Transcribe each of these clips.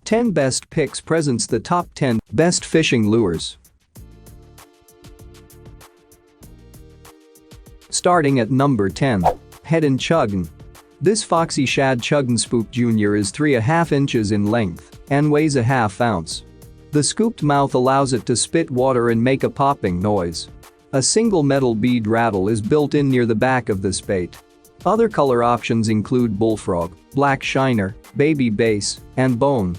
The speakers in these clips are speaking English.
Ten Best Picks presents the top 10 best fishing lures. Starting at number 10. Head and Chuggen. This foxy shad Chuggen Spook Jr. is 3.5 inches in length and weighs a ½ ounce. The scooped mouth allows it to spit water and make a popping noise. A single metal bead rattle is built in near the back of this bait. Other color options include bullfrog, black shiner, baby bass, and bone.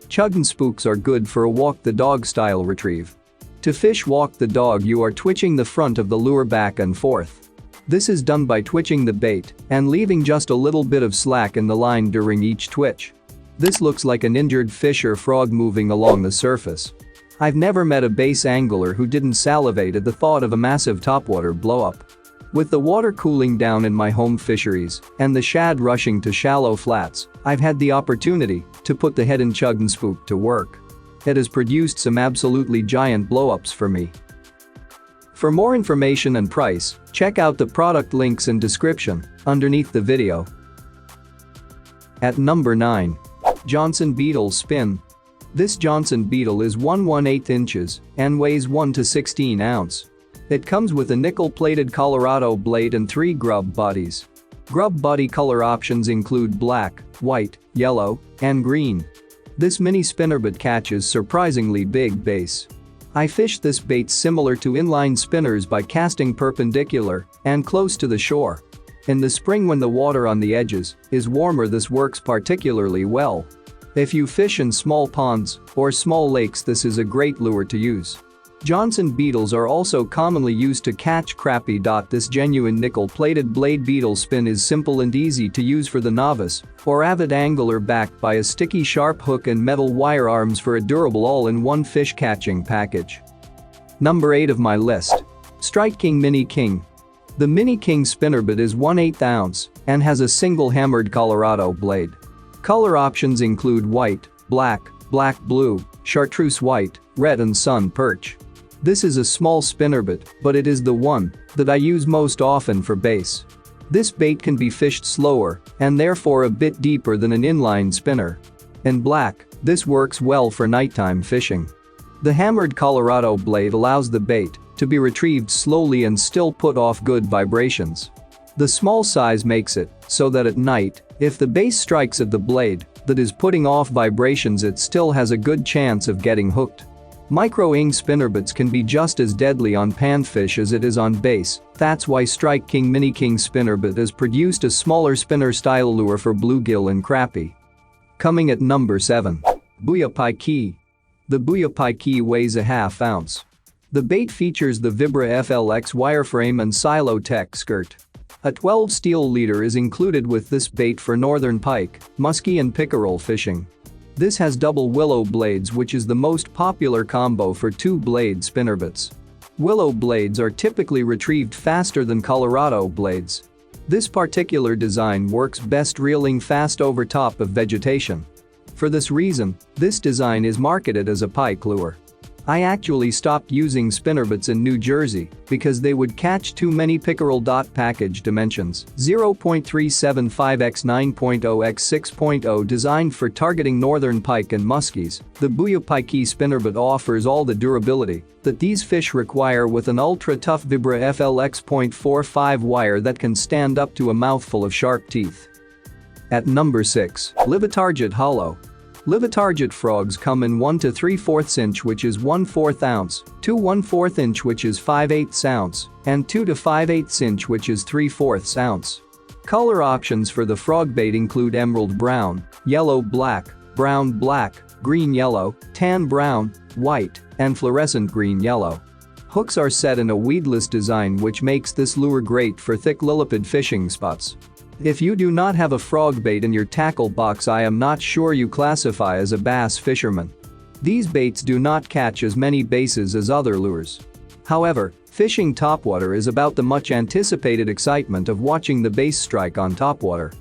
Chuggen spooks are good for a walk-the-dog style retrieve. To fish walk-the-dog, you are twitching the front of the lure back and forth. This is done by twitching the bait and leaving just a little bit of slack in the line during each twitch. This looks like an injured fish or frog moving along the surface. I've never met a bass angler who didn't salivate at the thought of a massive topwater blowup. With the water cooling down in my home fisheries and the shad rushing to shallow flats, I've had the opportunity to put the Head and Chuggen spook to work. It has produced some absolutely giant blowups for me. For more information and price, check out the product links in description underneath the video. At number 9. Johnson Beetle Spin. This Johnson Beetle is 1/1/8 inches and weighs 1 to 16 ounce. It comes with a nickel-plated Colorado blade and 3 grub bodies. Grub body color options include black, white, yellow, and green. This mini spinnerbait catches surprisingly big bass. I fish this bait similar to inline spinners by casting perpendicular and close to the shore. In the spring, when the water on the edges is warmer, this works particularly well. If you fish in small ponds or small lakes, this is a great lure to use. Johnson beetles are also commonly used to catch crappie. This genuine nickel-plated blade beetle spin is simple and easy to use for the novice or avid angler, backed by a sticky sharp hook and metal wire arms for a durable all-in-one fish catching package. Number 8 of my list. Strike King Mini King. The Mini King spinnerbait is 1/8 ounce and has a single hammered Colorado blade. Color options include white, black, black blue, chartreuse white, red, and sun perch. This is a small spinnerbait, but it is the one that I use most often for bass. This bait can be fished slower and therefore a bit deeper than an inline spinner. In black, this works well for nighttime fishing. The hammered Colorado blade allows the bait to be retrieved slowly and still put off good vibrations. The small size makes it so that at night, if the bass strikes at the blade that is putting off vibrations, it still has a good chance of getting hooked. Micro-ing spinnerbaits can be just as deadly on panfish as it is on bass. That's why Strike King Mini King spinnerbait has produced a smaller spinner-style lure for bluegill and crappie. Coming at number 7. Booyah Pike. The Booyah Pike weighs a ½ ounce. The bait features the Vibra FLX wireframe and Silotech skirt. A 12 steel leader is included with this bait for northern pike, muskie, and pickerel fishing. This has double willow blades, which is the most popular combo for 2-blade spinnerbaits. Willow blades are typically retrieved faster than Colorado blades. This particular design works best reeling fast over top of vegetation. For this reason, this design is marketed as a pike lure. I actually stopped using spinnerbaits in New Jersey because they would catch too many pickerel. Package dimensions 0.375 x 9.0 x 6.0, designed for targeting northern pike and muskies. The Booyah Pike spinnerbait offers all the durability that these fish require, with an ultra-tough Vibra FLX .45 wire that can stand up to a mouthful of sharp teeth. At number 6. Livatarget Hollow. Livatarget frogs come in 1 to 3/4 inch, which is 1/4 ounce, 2 1/4 inch, which is 5/8 ounce, and 2 to 5/8 inch, which is 3/4 ounce. Color options for the frog bait include emerald brown, yellow black, brown black, green yellow, tan brown, white, and fluorescent green yellow. Hooks are set in a weedless design, which makes this lure great for thick lilliput fishing spots. If you do not have a frog bait in your tackle box, I am not sure you classify as a bass fisherman. These baits do not catch as many basses as other lures. However, fishing topwater is about the much anticipated excitement of watching the bass strike on topwater.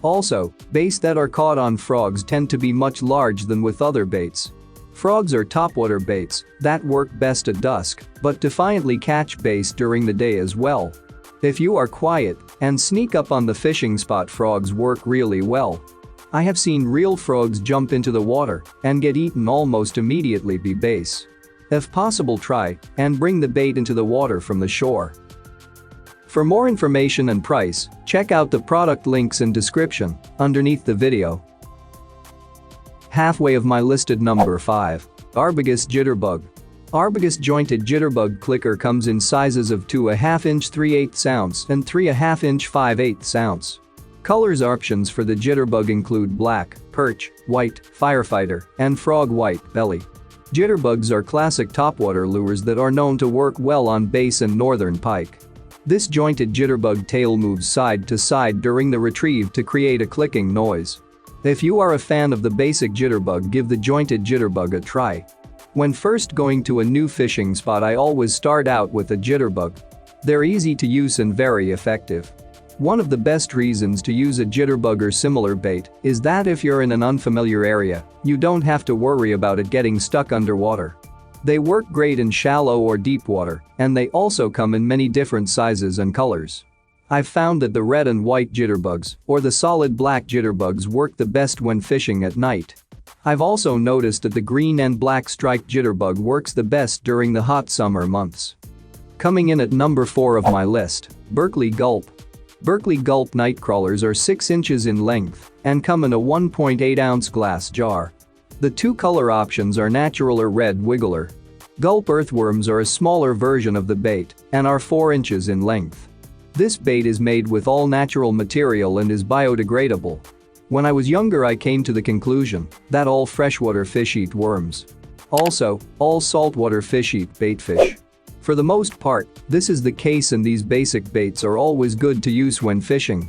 Also, bass that are caught on frogs tend to be much larger than with other baits. Frogs are topwater baits that work best at dusk, but defiantly catch bass during the day as well. If you are quiet and sneak up on the fishing spot, frogs work really well. I have seen real frogs jump into the water and get eaten almost immediately by bass. If possible, try and bring the bait into the water from the shore. For more information and price, check out the product links in description underneath the video. Halfway of my listed number 5. Arbogast Jitterbug. Arbogast jointed jitterbug clicker comes in sizes of 2.5 inch 3/8 ounce and 3.5 inch 5/8 ounce. Colors options for the jitterbug include black, perch, white, firefighter, and frog white belly. Jitterbugs are classic topwater lures that are known to work well on bass and northern pike. This jointed jitterbug tail moves side to side during the retrieve to create a clicking noise. If you are a fan of the basic jitterbug, give the jointed jitterbug a try. When first going to a new fishing spot, I always start out with a jitterbug. They're easy to use and very effective. One of the best reasons to use a jitterbug or similar bait is that if you're in an unfamiliar area, you don't have to worry about it getting stuck underwater. They work great in shallow or deep water, and they also come in many different sizes and colors. I've found that the red and white jitterbugs or the solid black jitterbugs work the best when fishing at night. I've also noticed that the green and black striped jitterbug works the best during the hot summer months. Coming in at number 4 of my list, Berkley Gulp. Berkley Gulp nightcrawlers are 6 inches in length and come in a 1.8 ounce glass jar. The two color options are natural or red wiggler. Gulp earthworms are a smaller version of the bait and are 4 inches in length. This bait is made with all natural material and is biodegradable. When I was younger, I came to the conclusion that all freshwater fish eat worms. Also, all saltwater fish eat baitfish. For the most part, this is the case, and these basic baits are always good to use when fishing.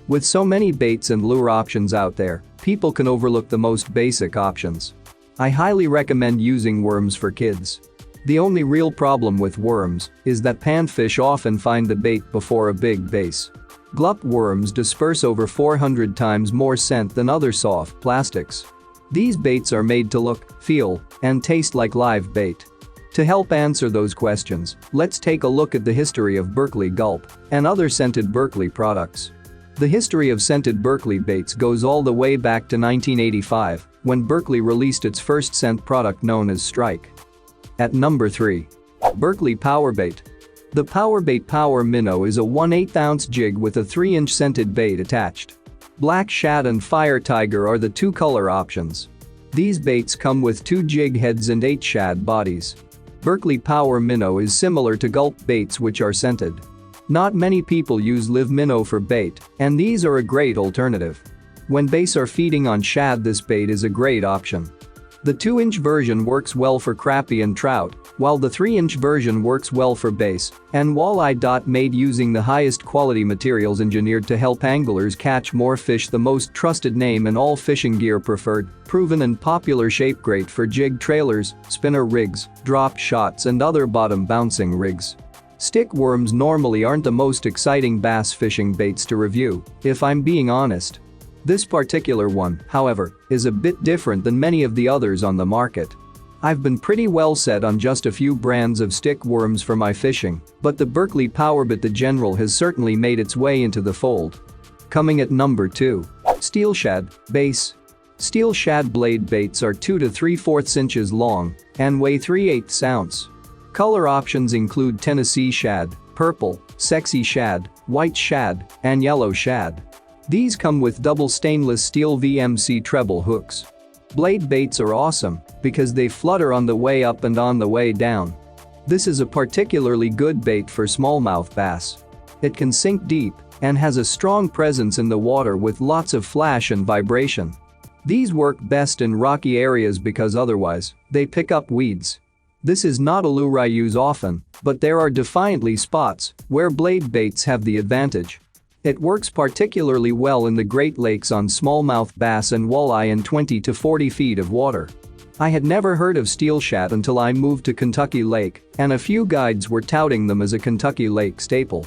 With so many baits and lure options out there, people can overlook the most basic options. I highly recommend using worms for kids. The only real problem with worms is that panfish often find the bait before a big bass. Gulp worms disperse over 400 times more scent than other soft plastics. These baits are made to look, feel, and taste like live bait. To help answer those questions, let's take a look at the history of Berkley Gulp and other scented Berkley products. The history of scented Berkley baits goes all the way back to 1985, when Berkley released its first scent product known as Strike. At number 3. Berkley PowerBait. The PowerBait Power Minnow is a 1/8 ounce jig with a 3-inch scented bait attached. Black shad and fire tiger are the two color options. These baits come with 2 jig heads and 8 shad bodies. Berkley Power Minnow is similar to Gulp baits, which are scented. Not many people use live minnow for bait, and these are a great alternative. When bass are feeding on shad, this bait is a great option. The 2-inch version works well for crappie and trout, while the 3-inch version works well for bass and walleye. Made using the highest quality materials engineered to help anglers catch more fish. The most trusted name in all fishing gear, preferred, proven and popular shape, great for jig trailers, spinner rigs, drop shots and other bottom bouncing rigs. Stick worms normally aren't the most exciting bass fishing baits to review, if I'm being honest. This particular one, however, is a bit different than many of the others on the market. I've been pretty well set on just a few brands of stick worms for my fishing, but the Berkley PowerBait the General has certainly made its way into the fold. Coming at number 2. SteelShad Bass. SteelShad blade baits are 2 to 3/4 inches long and weigh 3/8 ounce. Color options include Tennessee shad, purple, sexy shad, white shad, and yellow shad. These come with double stainless steel VMC treble hooks. Blade baits are awesome because they flutter on the way up and on the way down. This is a particularly good bait for smallmouth bass. It can sink deep and has a strong presence in the water with lots of flash and vibration. These work best in rocky areas because otherwise, they pick up weeds. This is not a lure I use often, but there are definitely spots where blade baits have the advantage. It works particularly well in the Great Lakes on smallmouth bass and walleye in 20 to 40 feet of water. I had never heard of SteelShad until I moved to Kentucky Lake, and a few guides were touting them as a Kentucky Lake staple.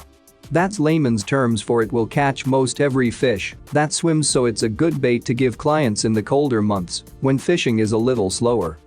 That's layman's terms for it will catch most every fish that swims, so it's a good bait to give clients in the colder months when fishing is a little slower.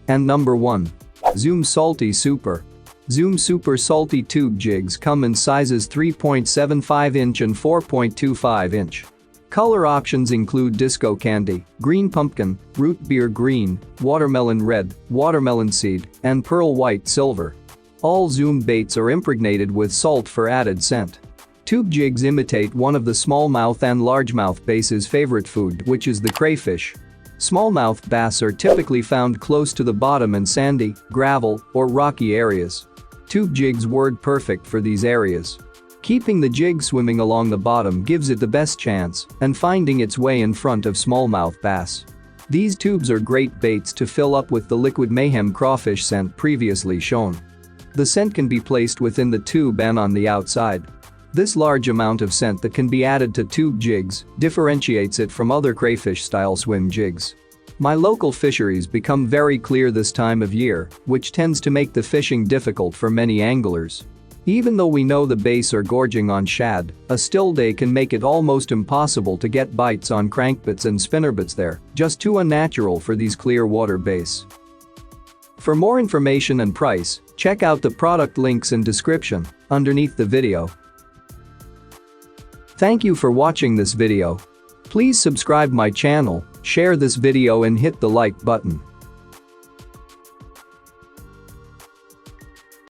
And number 1. Zoom Salty Super. Zoom Super Salty Tube Jigs come in sizes 3.75 inch and 4.25 inch. Color options include disco candy, green pumpkin, root beer green, watermelon red, watermelon seed, and pearl white silver. All Zoom baits are impregnated with salt for added scent. Tube jigs imitate one of the smallmouth and largemouth bass's favorite food, which is the crayfish. Smallmouth bass are typically found close to the bottom in sandy, gravel, or rocky areas. Tube jigs were perfect for these areas. Keeping the jig swimming along the bottom gives it the best chance and finding its way in front of smallmouth bass. These tubes are great baits to fill up with the liquid mayhem crawfish scent previously shown. The scent can be placed within the tube and on the outside. This large amount of scent that can be added to tube jigs differentiates it from other crayfish-style swim jigs. My local fisheries become very clear this time of year, which tends to make the fishing difficult for many anglers. Even though we know the bass are gorging on shad, a still day can make it almost impossible to get bites on crankbaits and spinnerbits there, just too unnatural for these clear water bass. For more information and price, check out the product links in description underneath the video. Thank you for watching this video. Please subscribe my channel, share this video and hit the like button.